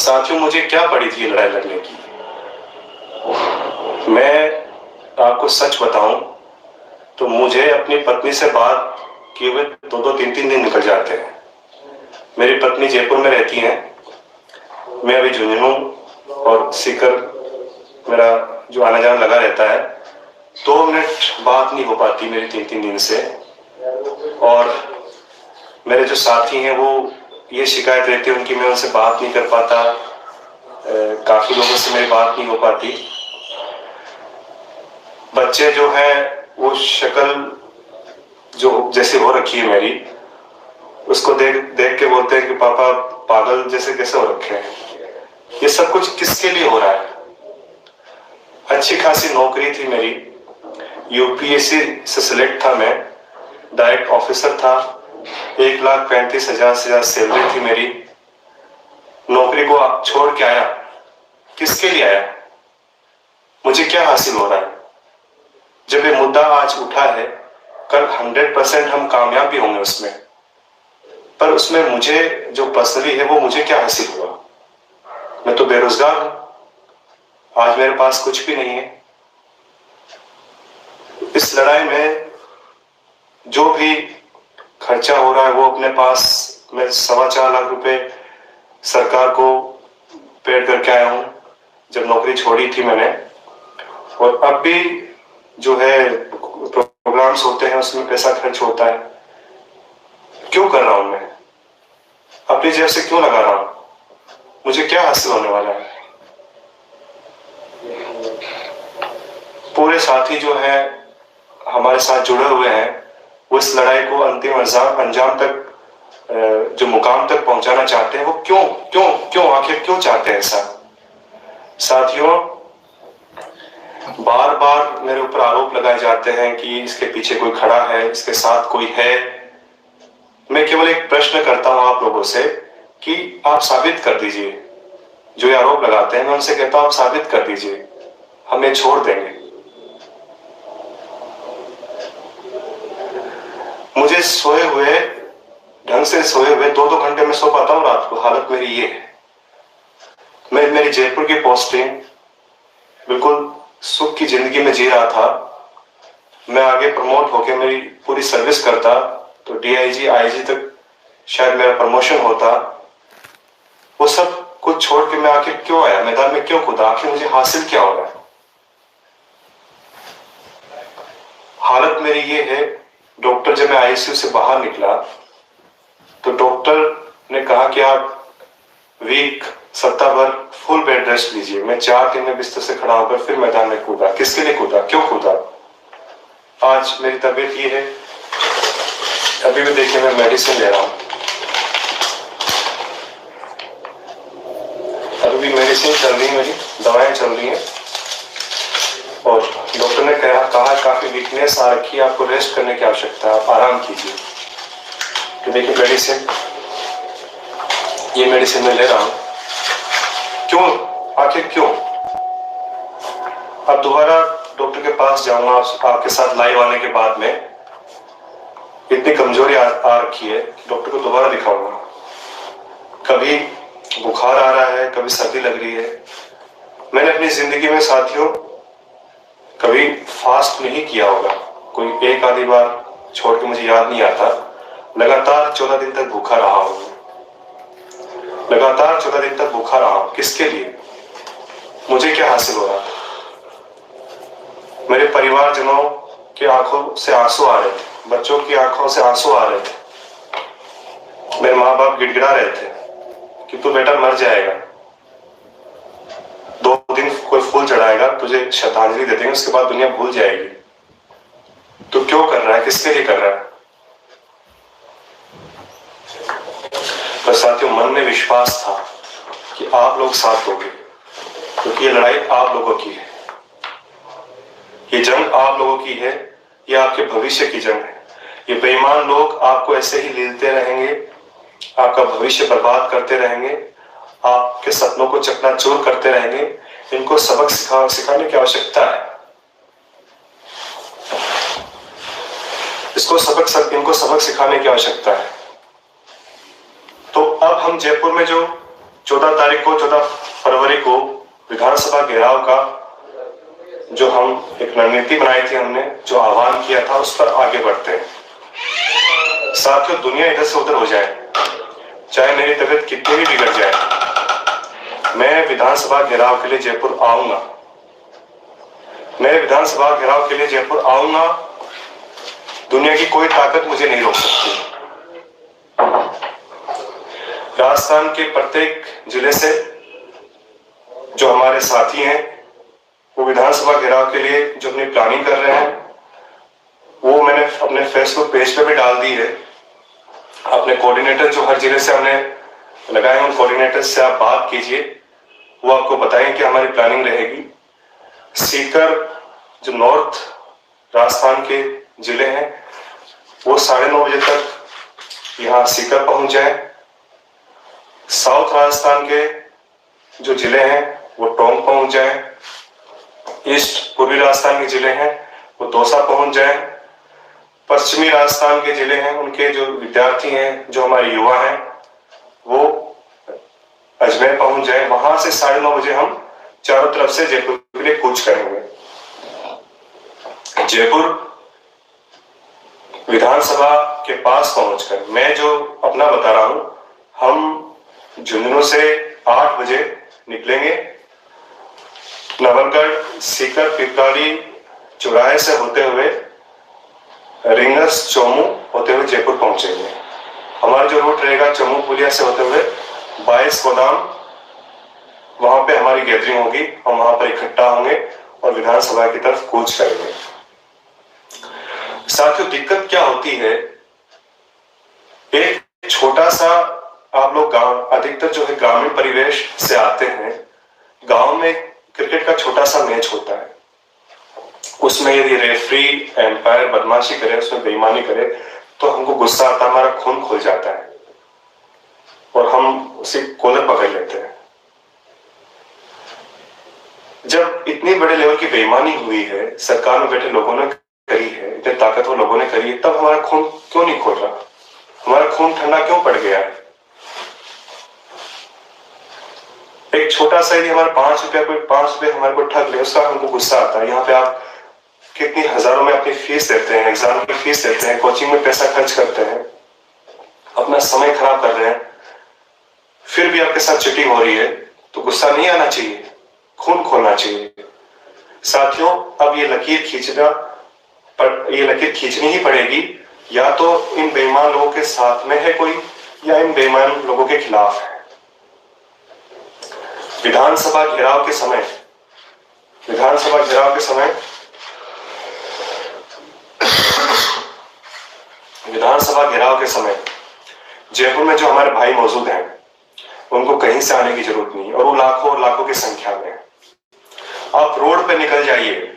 साथियों, मुझे क्या पड़ी थी लड़ाई लड़ने की। मैं आपको सच बताऊं तो मुझे अपनी पत्नी से बात किए हुए 2-3 दिन निकल जाते हैं। मेरी पत्नी जयपुर में रहती है, मैं अभी झुंझुनू और सीकर मेरा जो आना जाना लगा रहता है। 2 मिनट बात नहीं हो पाती मेरी 3-3 दिन से। और मेरे जो साथी हैं वो ये शिकायत रहती है उनकी, मैं उनसे बात नहीं कर पाता। काफी लोगों से मेरी बात नहीं हो पाती। बच्चे जो हैं वो शक्ल जो जैसे हो रखी है मेरी, उसको देख देख के बोलते हैं कि पापा पागल जैसे कैसे हो रखे हैं। ये सब कुछ किसके लिए हो रहा है? अच्छी खासी नौकरी थी मेरी, यूपीएससी से सिलेक्ट था, मैं डायरेक्ट ऑफिसर था, 1,35,000 से ज्यादा सैलरी थी मेरी। नौकरी को छोड़ के आया, किसके लिए आया? मुझे क्या हासिल हो रहा है? जब ये मुद्दा आज उठा है, कल 100% हम कामयाब भी होंगे उसमें, पर उसमें मुझे जो पर्सनली है वो मुझे क्या हासिल हुआ? मैं तो बेरोजगार हूं, आज मेरे पास कुछ भी नहीं है। इस लड़ाई में जो भी खर्चा हो रहा है वो अपने पास, मैं 4.25 लाख रुपए सरकार को पेड करके आया हूं जब नौकरी छोड़ी थी मैंने। और अब भी जो है प्रोग्राम्स होते हैं उसमें पैसा खर्च होता है। क्यों कर रहा हूं मैं? अपनी जेब से क्यों लगा रहा हूं? मुझे क्या हासिल होने वाला है? पूरे साथी जो है हमारे साथ जुड़े हुए हैं वो इस लड़ाई को अंतिम अंजाम तक, जो मुकाम तक पहुंचाना चाहते हैं। वो क्यों क्यों क्यों आखिर क्यों चाहते हैं ऐसा? साथियों, बार बार मेरे ऊपर आरोप लगाए जाते हैं कि इसके पीछे कोई खड़ा है, इसके साथ कोई है। मैं केवल एक प्रश्न करता हूं आप लोगों से कि आप साबित कर दीजिए। जो ये आरोप लगाते हैं मैं उनसे कहता हूं आप साबित कर दीजिए, हम ये छोड़ देंगे। मुझे सोए हुए, ढंग से सोए हुए 2-2 घंटे में सो पाता हूं रात को, हालत मेरी ये है। मैं मेरी जयपुर की पोस्टिंग बिल्कुल सुख की जिंदगी में जी रहा था। मैं आगे प्रमोट होकर मेरी पूरी सर्विस करता तो डीआईजी आईजी तक शायद मेरा प्रमोशन होता। वो सब कुछ छोड़ के मैं आखिर क्यों आया, मैदान में क्यों कूदा? आखिर मुझे हासिल क्या हो रहा है? हालत मेरी ये है, डॉक्टर जब मैं आईसीयू से बाहर निकला तो डॉक्टर ने कहा कि आप वीक सप्ताह भर फुल बेड रेस्ट लीजिए। मैं 4 दिन में बिस्तर से खड़ा होकर फिर मैदान में कूदा। किसके लिए कूदा, क्यों कूदा? आज मेरी तबीयत ये है, अभी भी देखिए मैं मेडिसिन ले रहा हूं, अभी भी मेडिसिन चल रही है, मेरी दवाएं चल रही हैं। और डॉक्टर ने कहा काफी वीकनेस आ रखी है, आपको रेस्ट करने की आवश्यकता है, आप आराम कीजिए। तो देखिए मेडिसिन, ये मेडिसिन मैं ले रहा हूं। क्यों, आखिर क्यों? अब दोबारा डॉक्टर के पास जाऊंगा आपके साथ लाइव आने के बाद में। इतनी कमजोरी आ रखी है, डॉक्टर को दोबारा दिखाऊंगा। कभी बुखार आ रहा है, कभी सर्दी लग रही है। मैंने अपनी जिंदगी में साथियों कभी फास्ट नहीं किया होगा, कोई एक आधी बार छोड़ के मुझे याद नहीं आता। लगातार 14 दिन तक भूखा रहा हूं, लगातार 14 दिन तक भूखा रहा हूं। किसके लिए? मुझे क्या हासिल हो रहा था? मेरे परिवारजनों की आंखों से आंसू आ रहे थे, बच्चों की आंखों से आंसू आ रहे थे। मेरे माँ बाप गिड़गिड़ा रहे थे कि तू बेटा मर जाएगा, 2 दिन कोई फूल चढ़ाएगा, तुझे श्रद्धांजलि दे देंगे, उसके बाद दुनिया भूल जाएगी। तू क्यों कर रहा है, किसके लिए कर रहा है? पर साथियों, मन में विश्वास था कि आप लोग साथ दोगे, क्योंकि ये लड़ाई आप लोगों की है, ये जंग आप लोगों की है, ये आपके भविष्य की जंग है। ये बेईमान लोग आपको ऐसे ही लीलते रहेंगे, आपका भविष्य बर्बाद करते रहेंगे, आपके सपनों को चकनाचूर करते रहेंगे। इनको सबक सिखाने की आवश्यकता है। इनको सबक सिखाने की आवश्यकता है। तो अब हम जयपुर में जो 14 फरवरी को विधानसभा घेराव का जो हम एक रणनीति बनाई थी, हमने जो आह्वान किया था, उस पर आगे बढ़ते हैं। साथियों, दुनिया इधर से उधर हो जाए, चाहे मेरी तबीयत कितनी भी बिगड़ जाए, मैं विधानसभा घेराव के लिए जयपुर आऊंगा। मैं विधानसभा घेराव के लिए जयपुर आऊंगा। दुनिया की कोई ताकत मुझे नहीं रोक सकती। राजस्थान के प्रत्येक जिले से जो हमारे साथी हैं, वो विधानसभा घेराव के लिए जो अपनी प्लानिंग कर रहे हैं, वो मैंने अपने फेसबुक पेज पे भी डाल दी है। अपने कोऑर्डिनेटर जो हर जिले से हमने लगाए हैं, उन कोऑर्डिनेटर से आप बात कीजिए, वो आपको बताएं कि हमारी प्लानिंग रहेगी। सीकर जो नॉर्थ राजस्थान के जिले हैं, वो 9:30 बजे तक यहाँ सीकर पहुंच जाए। साउथ राजस्थान के जो जिले हैं वो टोंक पहुंच जाए। ईस्ट पूर्वी राजस्थान के जिले हैं वो दौसा पहुंच जाए। पश्चिमी राजस्थान के जिले हैं, उनके जो विद्यार्थी हैं, जो हमारे युवा हैं, वो अजमेर पहुंच जाए। वहां से 9:30 बजे हम चारों तरफ से जयपुर के लिए कूच करेंगे। जयपुर विधानसभा के पास पहुंचकर मैं जो अपना बता रहा हूं, हम झुंझुनू से 8 बजे निकलेंगे। नवलगढ़, सीकर, पिपराली चौराहे से होते हुए रिंगस, चोमू होते हुए जयपुर पहुंचेंगे। हमारा जो रूट रहेगा, चोमू पुलिया से होते हुए 22 गोदाम, वहां पे हमारी गैदरिंग होगी। हम वहां पर इकट्ठा होंगे और विधानसभा की तरफ कूच करेंगे। साथियों, दिक्कत क्या होती है, एक छोटा सा, आप लोग गांव अधिकतर जो है ग्रामीण परिवेश से आते हैं। गांव में क्रिकेट का छोटा सा मैच होता है, उसमें यदि रेफरी एम्पायर बदमाशी करे, उसमें बेईमानी करे, तो हमको गुस्सा आता है, हमारा खून खोल जाता है और हम उसे कॉलर पकड़ लेते हैं। जब इतनी बड़े लेवल की बेईमानी हुई है, सरकार में बैठे लोगों ने करी है, इतने ताकतवर लोगों ने करी है, तब हमारा खून क्यों नहीं खोल रहा? हमारा खून ठंडा क्यों पड़ गया है? एक छोटा सा यदि हमारा 5 रुपए हमारे को ठग ले, उसका हमको गुस्सा आता है। यहाँ पे आप कितनी हजारों में अपनी फीस देते हैं, एग्जाम की फीस देते हैं, कोचिंग में पैसा खर्च करते हैं, अपना समय खराब कर रहे हैं, फिर भी आपके साथ चीटिंग हो रही है, तो गुस्सा नहीं आना चाहिए, खून खोलना चाहिए। साथियों, अब ये लकीर खींचनी ही पड़ेगी। या तो इन बेईमान लोगों के साथ में है कोई, या इन बेईमान लोगों के खिलाफ है। विधानसभा घेराव के समय जयपुर में जो हमारे भाई मौजूद हैं, उनको कहीं से आने की जरूरत नहीं, और वो लाखों और लाखों की संख्या में। आप रोड पे निकल जाइए,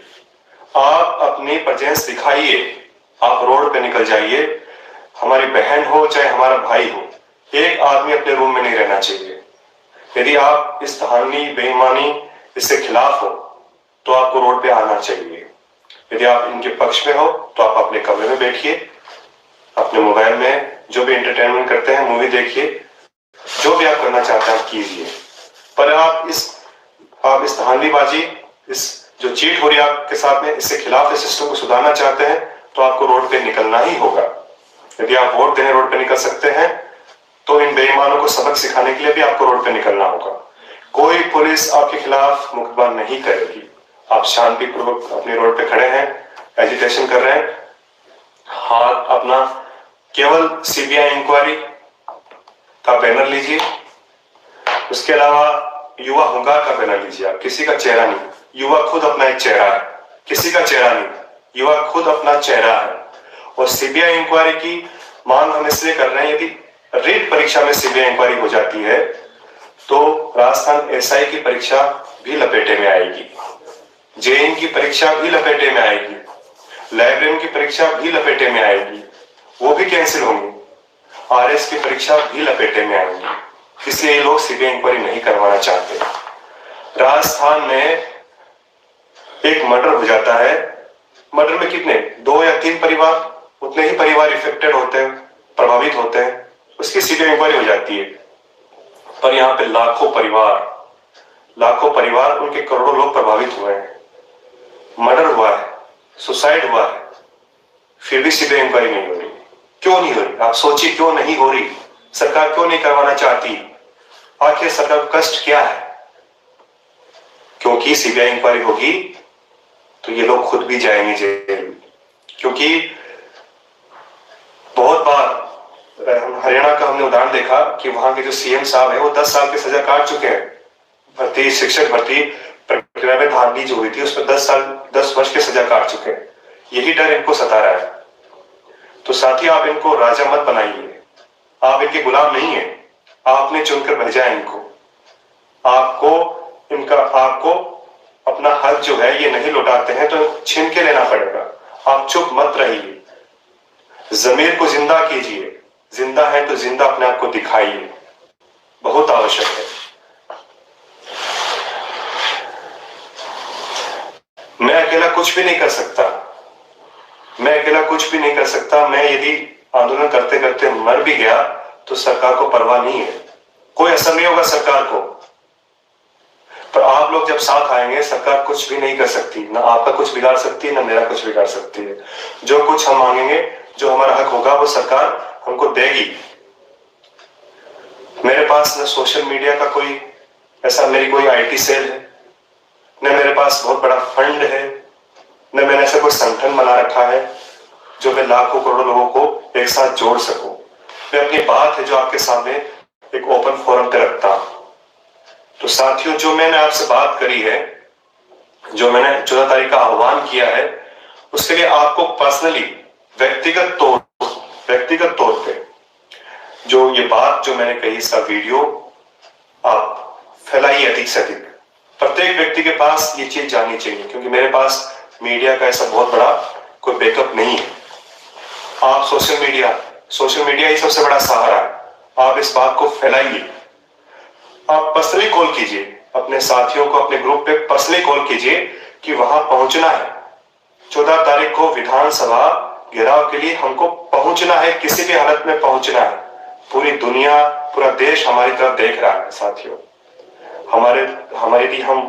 आप अपनी प्रेजेंस दिखाइए, आप रोड पे निकल जाइए। हमारी बहन हो चाहे हमारा भाई हो, एक आदमी अपने रूम में नहीं रहना चाहिए। यदि आप इस धारणी, बेईमानी, इससे खिलाफ हो, तो आपको रोड पे आना चाहिए। यदि आप इनके पक्ष में हो, तो आप अपने कमरे में बैठिए, अपने मोबाइल में जो भी एंटरटेनमेंट करते हैं, मूवी देखिए, जो भी आप करना चाहते हैं आप कीजिए। पर आप इस धांधलीबाजी, इस जो चीट हो रही है आपके साथ में, इससे खिलाफ इस सिस्टम को सुधारना चाहते हैं, तो आपको रोड पे निकलना ही होगा। यदि आप वोट देने रोड पे निकल सकते हैं, तो इन बेईमानों को सबक सिखाने के लिए भी आपको रोड पे निकलना होगा। कोई पुलिस आपके खिलाफ मुकदमा नहीं करेगी। आप शांतिपूर्वक अपने रोड पे खड़े हैं, एजिटेशन कर रहे हैं, हाथ अपना केवल सीबीआई इंक्वायरी का बैनर लीजिए। उसके अलावा युवा हुंकार का बैनर लीजिए। आप किसी का चेहरा नहीं, युवा खुद अपना एक चेहरा है, किसी का चेहरा नहीं, युवा खुद अपना चेहरा है। और सीबीआई इंक्वायरी की मांग हम इसलिए कर रहे हैं, यदि रीट परीक्षा में सीबीआई इंक्वायरी हो जाती है, तो राजस्थान एसआई की परीक्षा भी लपेटे में आएगी, जेईई की परीक्षा भी लपेटे में आएगी, लाइब्रेरियन की परीक्षा भी लपेटे में आएगी, वो भी कैंसिल होंगी, आरएस की परीक्षा भी लपेटे में आएंगी। इसलिए ये लोग सीबीआई इंक्वायरी नहीं करवाना चाहते। राजस्थान में एक मर्डर हो जाता है, मर्डर में कितने 2 या 3 परिवार, उतने ही परिवार इफेक्टेड होते हैं, प्रभावित होते हैं, उसकी सीबीआई इंक्वायरी हो जाती है। पर यहाँ पे लाखों परिवार, उनके करोड़ों लोग प्रभावित हुए हैं। मर्डर हुआ है, सुसाइड हुआ है, फिर भी सीबीआई इंक्वायरी नहीं हो रही। क्यों नहीं हो रही? आप सोचिए, क्यों नहीं हो रही? सरकार क्यों नहीं करवाना चाहती? आखिर सरकार का कष्ट क्या है? क्योंकि सीबीआई इंक्वायरी होगी तो ये लोग खुद भी जाएंगे जेल। क्योंकि बहुत बार हरियाणा का हमने उदाहरण देखा कि वहां के जो सीएम साहब है वो 10 साल की सजा काट चुके हैं। शिक्षक भर्ती प्रक्रिया में धांधली जो हुई थी उसमें 10 वर्ष की सजा काट चुके हैं। यही डर इनको सता रहा है। तो साथी, आप इनको राजा मत बनाइए। आप इनके गुलाम नहीं है। आपने चुनकर भेजा है इनको। आपको अपना हक जो है ये नहीं लौटाते हैं तो छीन के लेना पड़ेगा। आप चुप मत रहिए, जमीर को जिंदा कीजिए। जिंदा है तो जिंदा अपने आप को दिखाइए, बहुत आवश्यक है। मैं अकेला कुछ भी नहीं कर सकता। मैं यदि आंदोलन करते करते मर भी गया तो सरकार को परवाह नहीं है, कोई असर नहीं होगा सरकार को। पर आप लोग जब साथ आएंगे, सरकार कुछ भी नहीं कर सकती। ना आपका कुछ बिगाड़ सकती है, ना मेरा कुछ बिगाड़ सकती है। जो कुछ हम मांगेंगे, जो हमारा हक होगा, वो सरकार हमको देगी। मेरे पास न सोशल मीडिया का मेरी कोई आईटी सेल है, न मेरे पास बहुत बड़ा फंड है, न मैंने ऐसा कोई संगठन बना रखा है जो मैं लाखों करोड़ों लोगों को एक साथ जोड़ सकूं। मैं अपनी बात है जो आपके सामने एक ओपन फोरम पे रखता हूं। तो साथियों, जो मैंने आपसे बात करी है, जो मैंने 14 तारीख का आह्वान किया है, उसके लिए आपको पर्सनली व्यक्तिगत तौर पे जो ये बात जो मैंने कही, इसका वीडियो आप फैलाइए अधिक से अधिक। प्रत्येक व्यक्ति के पास ये चीज जाननी चाहिए, क्योंकि मेरे पास मीडिया का ऐसा बहुत बड़ा कोई बैकअप नहीं है। आप सोशल मीडिया ही सबसे बड़ा सहारा है। आप इस बात को फैलाइए। आप पर्सनली कॉल कीजिए अपने साथियों को, अपने ग्रुप पे पर्सनली कॉल कीजिए कि वहां पहुंचना है। 14 तारीख को विधानसभा घेराव के लिए हमको पहुंचना है, किसी भी हालत में पहुंचना है। पूरी दुनिया, पूरा देश हमारी तरफ देख रहा है साथियों। हमारे यदि हम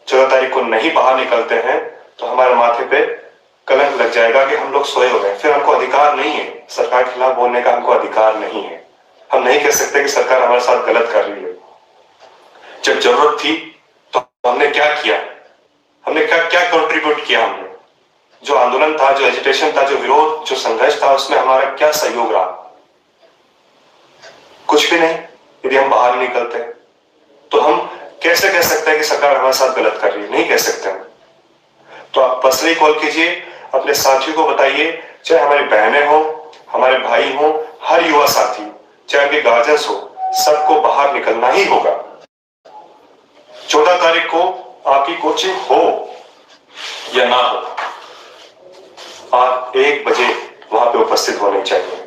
14 तारीख को नहीं बाहर निकलते हैं तो हमारे माथे पे कलंक लग जाएगा कि हम लोग सोए हुए हैं। फिर हमको अधिकार नहीं है, सरकार के खिलाफ बोलने का हमको अधिकार नहीं है। हम नहीं कह सकते कि सरकार हमारे साथ गलत कर रही है। जब जरूरत थी तो हमने क्या किया? हमने क्या कंट्रीब्यूट किया? हमने जो आंदोलन था, जो एजिटेशन था, जो विरोध, जो संघर्ष था, उसमें हमारा क्या सहयोग रहा? कुछ भी नहीं। यदि हम बाहर निकलते हैं तो हम कैसे कह सकते हैं कि सरकार हमारे साथ गलत कर रही है? नहीं कह सकते हम। तो आप पर्सनली कॉल कीजिए, अपने साथियों को बताइए, चाहे हमारी बहनें हो, हमारे भाई हो, हर युवा साथी, चाहे उनके गार्जियंस हो, सबको बाहर निकलना ही होगा। 14 तारीख को आपकी कोचिंग हो या ना हो, आप 1 बजे वहां पे उपस्थित होने चाहिए।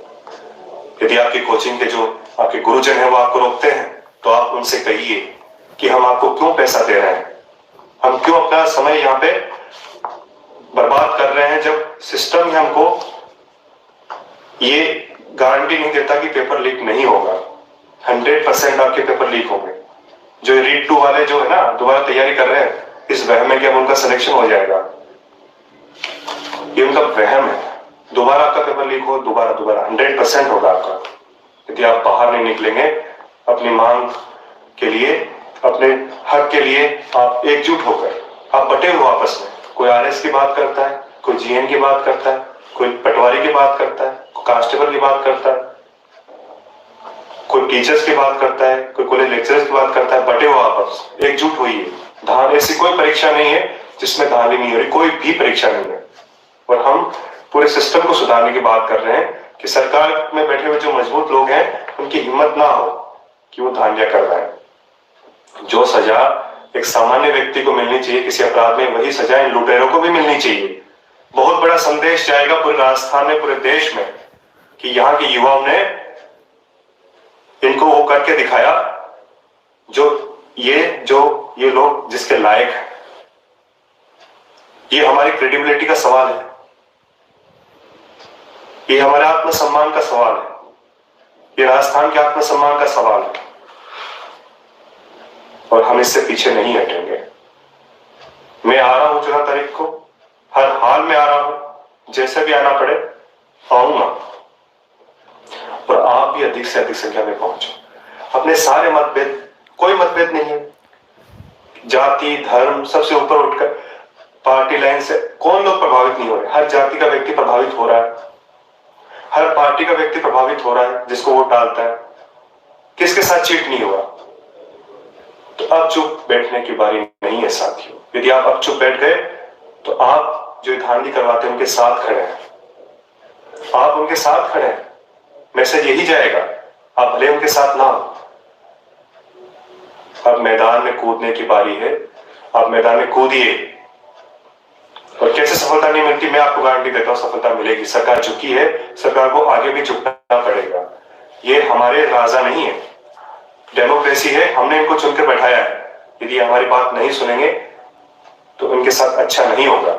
यदि आपकी कोचिंग के जो आपके गुरुजन हैं वो आपको रोकते हैं तो आप उनसे कहिए कि हम आपको क्यों पैसा दे रहे हैं, हम क्यों अपना समय यहाँ पे बर्बाद कर रहे हैं, जब सिस्टम ही हमको ये गारंटी नहीं देता कि पेपर लीक नहीं होगा। 100% आपके पेपर लीक होंगे। जो रीड टू वाले जो है ना, दोबारा तैयारी कर रहे हैं इस वहम में कि अब उनका सिलेक्शन हो जाएगा, ये उनका वहम है। दोबारा आपका पेपर लीक हो, दोबारा 100% होगा आपका, यदि आप बाहर नहीं निकलेंगे। अपनी मांग के लिए, अपने हक के लिए आप एकजुट होकर, आप बटे हो आपस में। कोई आरएस की बात करता है, कोई जीएन की बात करता है, कोई पटवारी की बात करता है, कोई कांस्टेबल की बात करता है, कोई टीचर्स की बात करता है, कोई कॉलेज लेक्चरर्स की बात करता है। बटे हो आपस, एकजुट होइए। ऐसी कोई परीक्षा नहीं है जिसमें धांधली नहीं हो रही, कोई भी परीक्षा नहीं है। और हम पूरे सिस्टम को सुधारने की बात कर रहे हैं कि सरकार में बैठे हुए जो मजबूत लोग हैं उनकी हिम्मत ना हो कि वो धांधलियां कर रहे हैं। जो सजा एक सामान्य व्यक्ति को मिलनी चाहिए किसी अपराध में, वही सजा इन लुटेरों को भी मिलनी चाहिए। बहुत बड़ा संदेश जाएगा पूरे राजस्थान में, पूरे देश में, कि यहाँ के युवाओं ने इनको वो करके दिखाया जो ये लोग जिसके लायक है। ये हमारी क्रेडिबिलिटी का सवाल है, ये हमारे आत्मसम्मान का सवाल है, ये राजस्थान के आत्मसम्मान का सवाल है। और हम इससे पीछे नहीं हटेंगे। मैं आ रहा हूं 14 तारीख को, हर हाल में आ रहा हूं, जैसे भी आना पड़े आऊंगा, और आप भी अधिक से अधिक संख्या में पहुंचो। अपने सारे मतभेद, कोई मतभेद नहीं है, जाति धर्म सबसे ऊपर उठकर पार्टी लाइन से कौन लोग प्रभावित नहीं हो रहे। हर जाति का व्यक्ति प्रभावित हो रहा है, हर पार्टी का व्यक्ति प्रभावित हो रहा है जिसको वोट डालता है। किसके साथ चीट नहीं हुआ? तो अब चुप बैठने की बारी नहीं है साथियों। यदि आप अब चुप बैठ गए तो आप जो धांधली करवाते हैं उनके साथ खड़े हैं, आप उनके साथ खड़े हैं। मैसेज यही जाएगा, आप भले उनके साथ ना हो। अब मैदान में कूदने की बारी है, आप मैदान में कूदिए। और कैसे सफलता नहीं मिलती, मैं आपको गारंटी देता हूं सफलता मिलेगी। सरकार झुकी है, सरकार को आगे भी झुकना पड़ेगा। ये हमारे राजा नहीं है, डेमोक्रेसी है, हमने इनको चुनकर बैठाया है। यदि हमारी बात नहीं सुनेंगे तो उनके साथ अच्छा नहीं होगा।